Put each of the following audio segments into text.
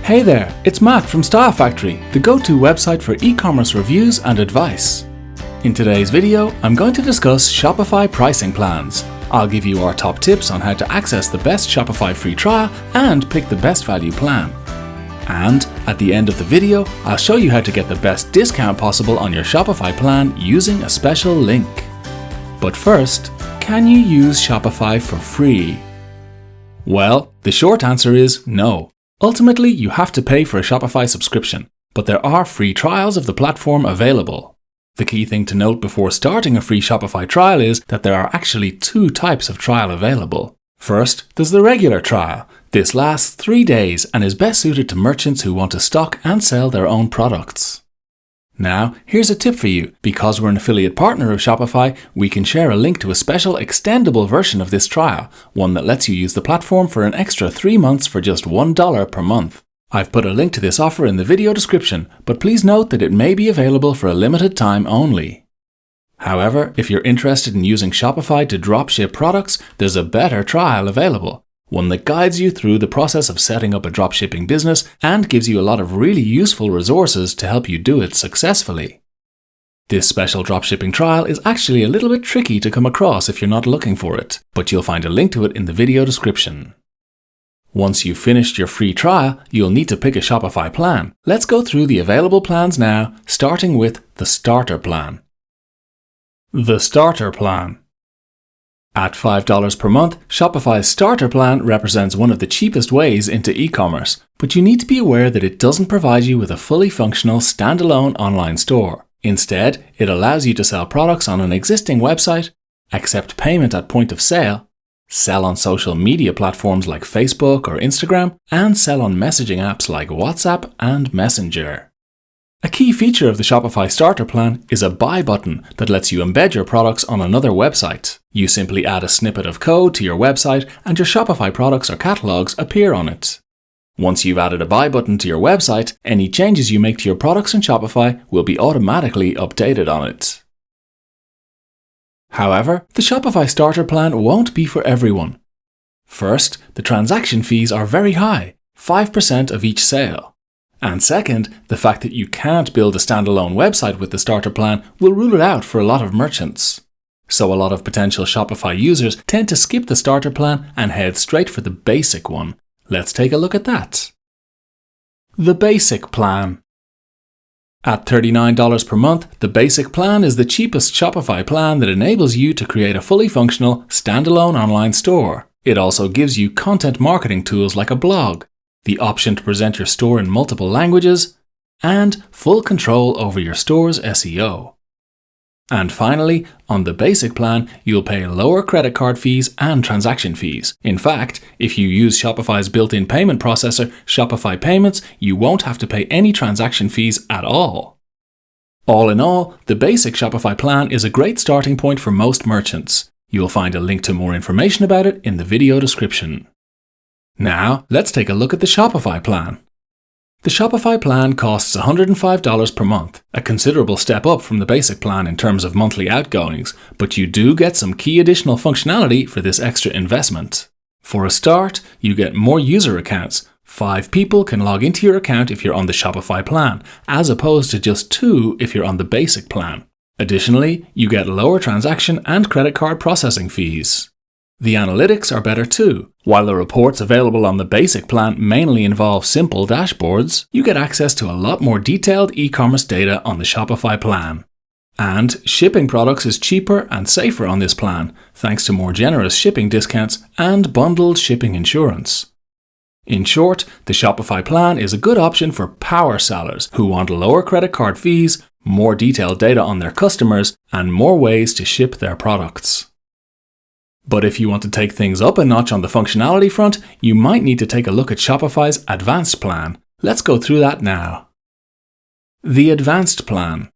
Hey there, it's Matt from Style Factory, the go-to website for e-commerce reviews and advice. In today's video, I'm going to discuss Shopify pricing plans. I'll give you our top tips on how to access the best Shopify free trial and pick the best value plan. And at the end of the video, I'll show you how to get the best discount possible on your Shopify plan using a special link. But first, can you use Shopify for free? Well, the short answer is no. Ultimately, you have to pay for a Shopify subscription, but there are free trials of the platform available. The key thing to note before starting a free Shopify trial is that there are actually two types of trial available. First, there's the regular trial. This lasts 3 days and is best suited to merchants who want to stock and sell their own products. Now, here's a tip for you. Because we're an affiliate partner of Shopify, we can share a link to a special extendable version of this trial, one that lets you use the platform for an extra 3 months for just $1 per month. I've put a link to this offer in the video description, but please note that it may be available for a limited time only. However, if you're interested in using Shopify to dropship products, there's a better trial available. One that guides you through the process of setting up a dropshipping business and gives you a lot of really useful resources to help you do it successfully. This special dropshipping trial is actually a little bit tricky to come across if you're not looking for it, but you'll find a link to it in the video description. Once you've finished your free trial, you'll need to pick a Shopify plan. Let's go through the available plans now, starting with the Starter Plan. The Starter Plan. At $5 per month, Shopify's Starter Plan represents one of the cheapest ways into e-commerce, but you need to be aware that it doesn't provide you with a fully functional standalone online store. Instead, it allows you to sell products on an existing website, accept payment at point of sale, sell on social media platforms like Facebook or Instagram, and sell on messaging apps like WhatsApp and Messenger. A key feature of the Shopify Starter Plan is a buy button that lets you embed your products on another website. You simply add a snippet of code to your website and your Shopify products or catalogs appear on it. Once you've added a buy button to your website, any changes you make to your products in Shopify will be automatically updated on it. However, the Shopify Starter Plan won't be for everyone. First, the transaction fees are very high, 5% of each sale. And second, the fact that you can't build a standalone website with the Starter Plan will rule it out for a lot of merchants. So a lot of potential Shopify users tend to skip the Starter Plan and head straight for the basic one. Let's take a look at that. The Basic Plan. At $39 per month, the Basic Plan is the cheapest Shopify plan that enables you to create a fully functional, standalone online store. It also gives you content marketing tools like a blog, the option to present your store in multiple languages, and full control over your store's SEO. And finally, on the Basic Plan, you'll pay lower credit card fees and transaction fees. In fact, if you use Shopify's built-in payment processor, Shopify Payments, you won't have to pay any transaction fees at all. All in all, the Basic Shopify Plan is a great starting point for most merchants. You'll find a link to more information about it in the video description. Now, let's take a look at the Shopify Plan. The Shopify Plan costs $105 per month, a considerable step up from the Basic Plan in terms of monthly outgoings, but you do get some key additional functionality for this extra investment. For a start, you get more user accounts. 5 people can log into your account if you're on the Shopify Plan, as opposed to just 2 if you're on the Basic Plan. Additionally, you get lower transaction and credit card processing fees. The analytics are better too. While the reports available on the Basic Plan mainly involve simple dashboards, you get access to a lot more detailed e-commerce data on the Shopify Plan. And shipping products is cheaper and safer on this plan, thanks to more generous shipping discounts and bundled shipping insurance. In short, the Shopify Plan is a good option for power sellers who want lower credit card fees, more detailed data on their customers, and more ways to ship their products. But if you want to take things up a notch on the functionality front, you might need to take a look at Shopify's Advanced Plan. Let's go through that now. The Advanced Plan.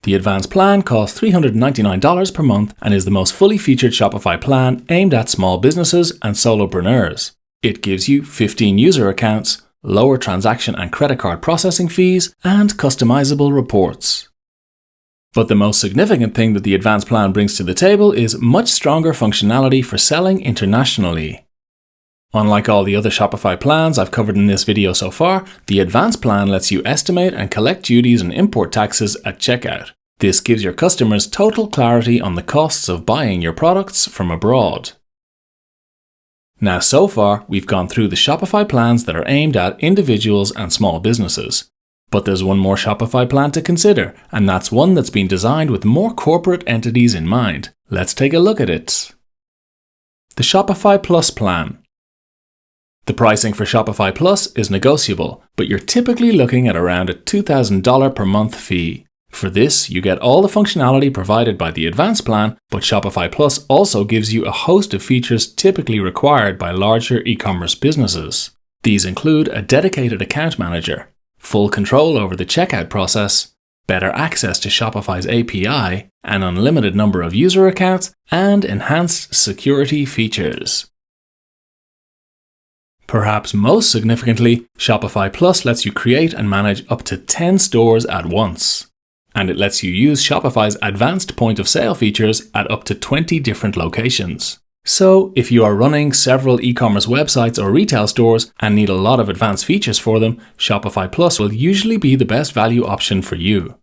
The Advanced Plan costs $399 per month and is the most fully featured Shopify plan aimed at small businesses and solopreneurs. It gives you 15 user accounts, lower transaction and credit card processing fees, and customizable reports. But the most significant thing that the Advanced Plan brings to the table is much stronger functionality for selling internationally. Unlike all the other Shopify plans I've covered in this video so far, the Advanced plan lets you estimate and collect duties and import taxes at checkout. This gives your customers total clarity on the costs of buying your products from abroad. Now, so far, we've gone through the Shopify plans that are aimed at individuals and small businesses. But there's one more Shopify plan to consider, and that's one that's been designed with more corporate entities in mind. Let's take a look at it. The Shopify Plus plan. The pricing for Shopify Plus is negotiable, but you're typically looking at around a $2,000 per month fee. For this, you get all the functionality provided by the Advanced plan, but Shopify Plus also gives you a host of features typically required by larger e-commerce businesses. These include a dedicated account manager, full control over the checkout process, better access to Shopify's API, an unlimited number of user accounts, and enhanced security features. Perhaps most significantly, Shopify Plus lets you create and manage up to 10 stores at once. And it lets you use Shopify's advanced point of sale features at up to 20 different locations. So, if you are running several e-commerce websites or retail stores and need a lot of advanced features for them, Shopify Plus will usually be the best value option for you.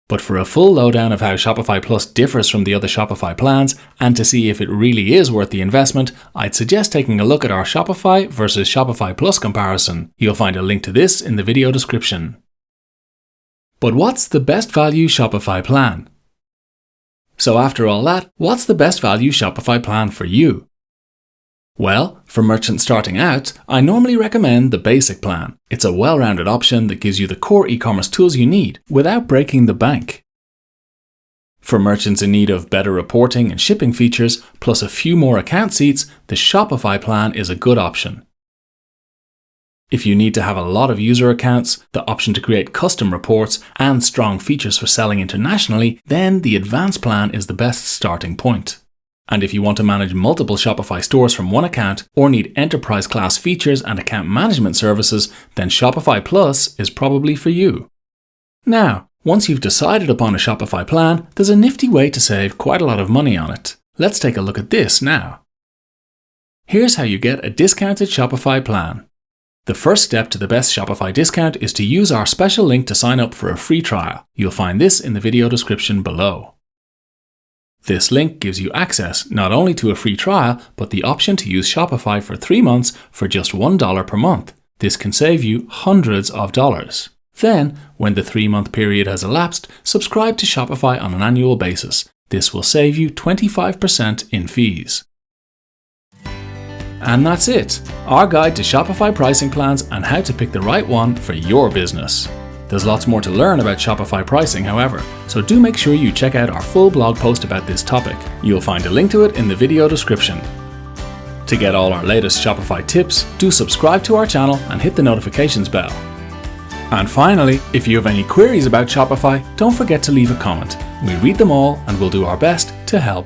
But for a full lowdown of how Shopify Plus differs from the other Shopify plans, and to see if it really is worth the investment, I'd suggest taking a look at our Shopify versus Shopify Plus comparison. You'll find a link to this in the video description. But what's the best value Shopify plan? So after all that, what's the best value Shopify plan for you? Well, for merchants starting out, I normally recommend the basic plan. It's a well-rounded option that gives you the core e-commerce tools you need without breaking the bank. For merchants in need of better reporting and shipping features, plus a few more account seats, the Shopify plan is a good option. If you need to have a lot of user accounts, the option to create custom reports, and strong features for selling internationally, then the Advanced plan is the best starting point. And if you want to manage multiple Shopify stores from one account, or need enterprise-class features and account management services, then Shopify Plus is probably for you. Now, once you've decided upon a Shopify plan, there's a nifty way to save quite a lot of money on it. Let's take a look at this now. Here's how you get a discounted Shopify plan. The first step to the best Shopify discount is to use our special link to sign up for a free trial. You'll find this in the video description below. This link gives you access not only to a free trial, but the option to use Shopify for 3 months for just $1 per month. This can save you hundreds of dollars. Then, when the 3-month period has elapsed, subscribe to Shopify on an annual basis. This will save you 25% in fees. And that's it, our guide to Shopify pricing plans and how to pick the right one for your business. There's lots more to learn about Shopify pricing, however, so do make sure you check out our full blog post about this topic. You'll find a link to it in the video description. To get all our latest Shopify tips, do subscribe to our channel and hit the notifications bell. And finally, if you have any queries about Shopify, don't forget to leave a comment. We read them all and we'll do our best to help.